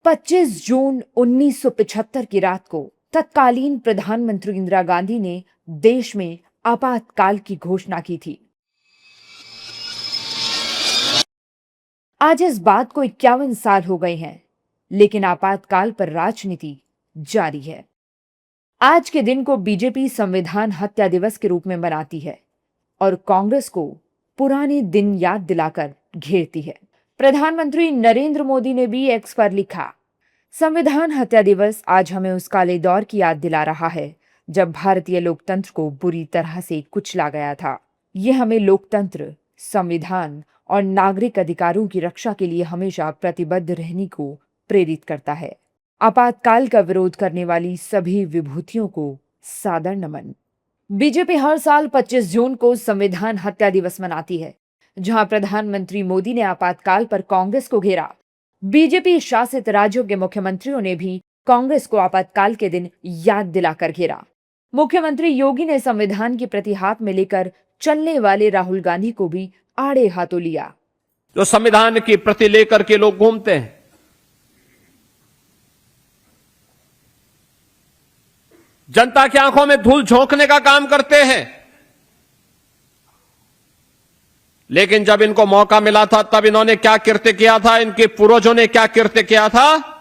25 जून 1975 की रात को तत्कालीन प्रधानमंत्री इंदिरा गांधी ने देश में आपातकाल की घोषणा की थी। आज इस बात को 51 साल हो गए हैं, लेकिन आपातकाल पर राजनीति जारी है। आज के दिन को बीजेपी संविधान हत्या दिवस के रूप में मनाती है और कांग्रेस को पुराने दिन याद दिलाकर घेरती है। प्रधानमंत्री नरेंद्र मोदी ने भी एक्स पर लिखा, संविधान हत्या दिवस आज हमें उस काले दौर की याद दिला रहा है जब भारतीय लोकतंत्र को बुरी तरह से कुचला गया था। यह हमें लोकतंत्र, संविधान और नागरिक अधिकारों की रक्षा के लिए हमेशा प्रतिबद्ध रहने को प्रेरित करता है। आपातकाल का विरोध करने वाली सभी विभूतियों को सादर नमन। बीजेपी हर साल 25 जून को संविधान हत्या दिवस मनाती है, जहां प्रधानमंत्री मोदी ने आपातकाल पर कांग्रेस को घेरा। बीजेपी शासित राज्यों के मुख्यमंत्रियों ने भी कांग्रेस को आपातकाल के दिन याद दिलाकर घेरा। मुख्यमंत्री योगी ने संविधान की प्रति हाथ में लेकर चलने वाले राहुल गांधी को भी आड़े हाथों लिया। जो संविधान की प्रति लेकर के लोग घूमते हैं, जनता की आंखों में धूल झोंकने का काम करते हैं, लेकिन जब इनको मौका मिला था तब इन्होंने क्या कृत्य किया था, इनके पूर्वजों ने क्या कृत्य किया था,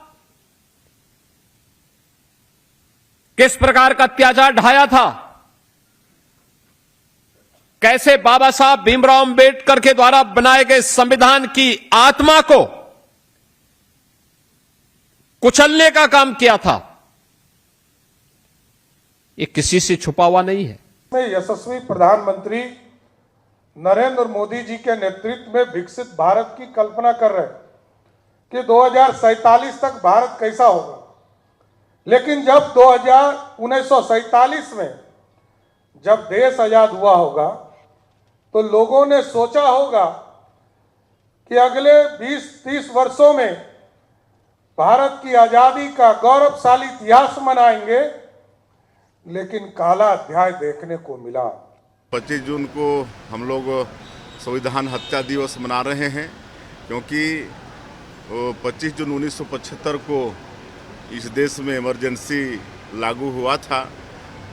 किस प्रकार का अत्याचार ढाया था, कैसे बाबा साहब भीमराव अंबेडकर के द्वारा बनाए गए संविधान की आत्मा को कुचलने का काम किया था। ये किसी से छुपा हुआ नहीं है। यशस्वी प्रधानमंत्री नरेंद्र मोदी जी के नेतृत्व में विकसित भारत की कल्पना कर रहे हैं कि 2047 तक भारत कैसा होगा। लेकिन जब 1947 में जब देश आजाद हुआ होगा तो लोगों ने सोचा होगा कि अगले 20-30 वर्षों में भारत की आजादी का गौरवशाली इतिहास मनाएंगे, लेकिन काला अध्याय देखने को मिला। 25 जून को हम लोग संविधान हत्या दिवस मना रहे हैं क्योंकि 25 जून 1975 को इस देश में इमरजेंसी लागू हुआ था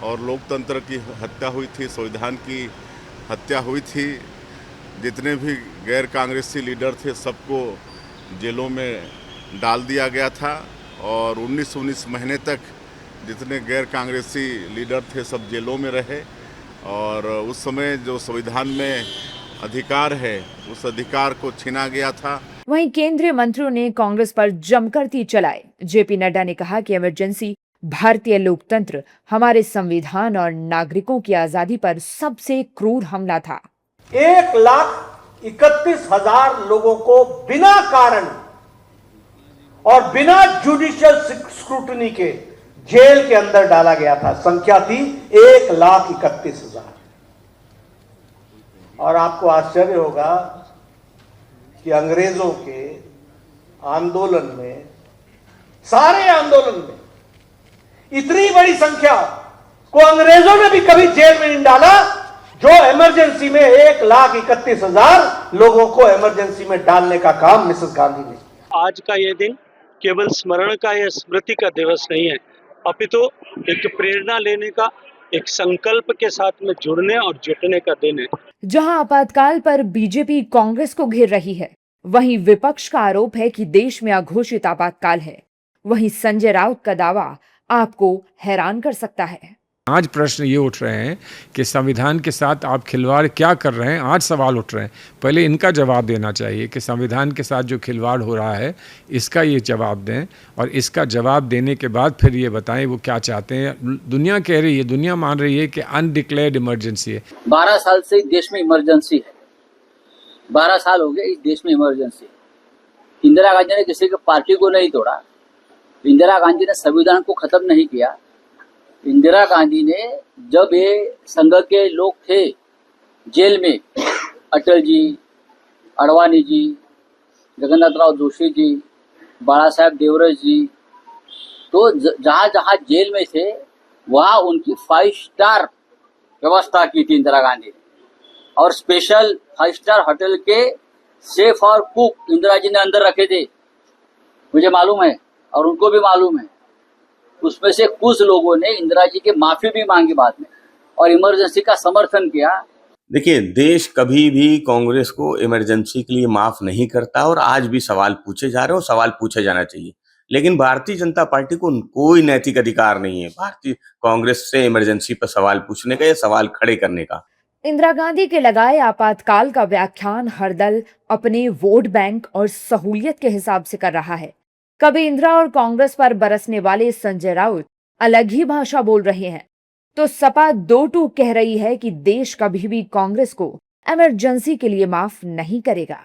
और लोकतंत्र की हत्या हुई थी, संविधान की हत्या हुई थी। जितने भी गैर कांग्रेसी लीडर थे सबको जेलों में डाल दिया गया था और 19 महीने तक जितने गैर कांग्रेसी लीडर थे सब जेलों में रहे और उस समय जो संविधान में अधिकार है उस अधिकार को छीना गया था। वहीं केंद्रीय मंत्रियों ने कांग्रेस पर जमकर तीर चलाए। जेपी नड्डा ने कहा कि इमरजेंसी भारतीय लोकतंत्र, हमारे संविधान और नागरिकों की आजादी पर सबसे क्रूर हमला था। 1,31,000 लोगों को बिना कारण और बिना जुडिशियल स्क्रूटनी के जेल के अंदर डाला गया था। संख्या थी 1,31,000। और आपको आश्चर्य होगा कि अंग्रेजों के आंदोलन में, सारे आंदोलन में इतनी बड़ी संख्या को अंग्रेजों ने भी कभी जेल में नहीं डाला जो इमरजेंसी में 1,31,000 लोगों को इमरजेंसी में डालने का काम मिसेस गांधी ने। आज का ये दिन केवल स्मरण का या स्मृति का दिवस नहीं है, अपितु एक प्रेरणा लेने का, एक संकल्प के साथ में जुड़ने और जुटने का दिन है। जहां आपातकाल पर बीजेपी कांग्रेस को घेर रही है, वहीं विपक्ष का आरोप है कि देश में अघोषित आपातकाल है। वहीं संजय राउत का दावा आपको हैरान कर सकता है। आज प्रश्न ये उठ रहे हैं कि संविधान के साथ आप खिलवाड़ क्या कर रहे हैं। आज सवाल उठ रहे हैं, पहले इनका जवाब देना चाहिए कि संविधान के साथ जो खिलवाड़ हो रहा है इसका ये जवाब दें और इसका जवाब देने के बाद फिर ये बताएं वो क्या चाहते हैं। दुनिया कह रही है, दुनिया मान रही है कि अनडिक्लेयर्ड इमरजेंसी है। 12 साल से देश में इमरजेंसी है, 12 साल हो गए इस देश में इमरजेंसी। इंदिरा गांधी ने किसी की पार्टी को नहीं तोड़ा, इंदिरा गांधी ने संविधान को खत्म नहीं किया। इंदिरा गांधी ने जब ये संघ के लोग थे जेल में, अटल जी, अडवाणी जी, जगन्नाथराव जोशी जी, बाला साहेब देवरस जी, तो जहां जहां जेल में थे वहां उनकी 5 स्टार व्यवस्था की थी इंदिरा गांधी ने और स्पेशल 5 स्टार होटल के शेफ और कुक इंदिरा जी ने अंदर रखे थे। मुझे मालूम है और उनको भी मालूम है। उसमें से कुछ लोगों ने इंदिरा जी की माफी भी मांगी बाद में और इमरजेंसी का समर्थन किया। देखिए, देश कभी भी कांग्रेस को इमरजेंसी के लिए माफ नहीं करता और आज भी सवाल पूछे जा रहे हैं और सवाल पूछे जाना चाहिए। लेकिन भारतीय जनता पार्टी को कोई नैतिक अधिकार नहीं है भारतीय कांग्रेस से इमरजेंसी पर सवाल पूछने का या सवाल खड़े करने का। इंदिरा गांधी के लगाए आपातकाल का व्याख्यान हर दल अपने वोट बैंक और सहूलियत के हिसाब से कर रहा है। कभी इंदिरा और कांग्रेस पर बरसने वाले संजय राउत अलग ही भाषा बोल रहे हैं, तो सपा दो टूक कह रही है कि देश कभी भी कांग्रेस को इमरजेंसी के लिए माफ नहीं करेगा।